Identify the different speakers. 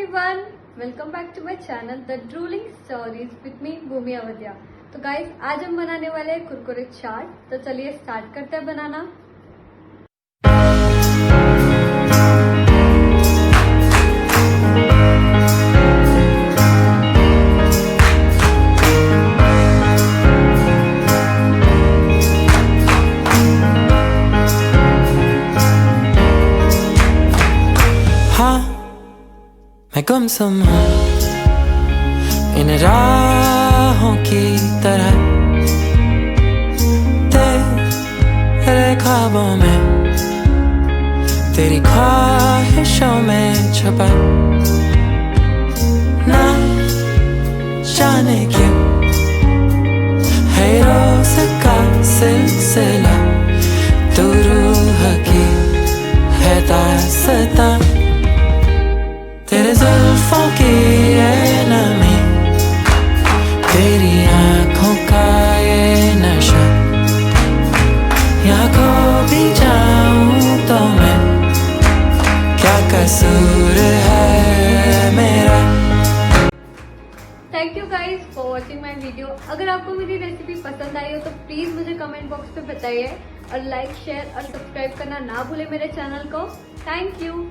Speaker 1: everyone, welcome back to my channel The Drooling Stories with me भूमि अवधिया। तो guys आज हम बनाने वाले हैं कुरकुरे चाट। तो चलिए स्टार्ट करते हैं बनाना।
Speaker 2: मैं गुमसुम हूँ इन राहों की तरह, तेरे ख्वाबों में, तेरी ख्वाहिशों में छुपा, ना जाने क्यों है रोज़ का सिलसिला, तू रूह की है दास्तां, तेरे जुल्फों की ये नमी, तेरी आँखों का ये नशा, यहाँ खो भी जाऊँ तो मैं, क्या कसूर है मेरा।
Speaker 1: Thank you guys for watching my video. अगर आपको मेरी रेसिपी पसंद आई हो तो प्लीज मुझे कमेंट बॉक्स में बताइए और लाइक शेयर और सब्सक्राइब करना ना भूले मेरे चैनल को। Thank you.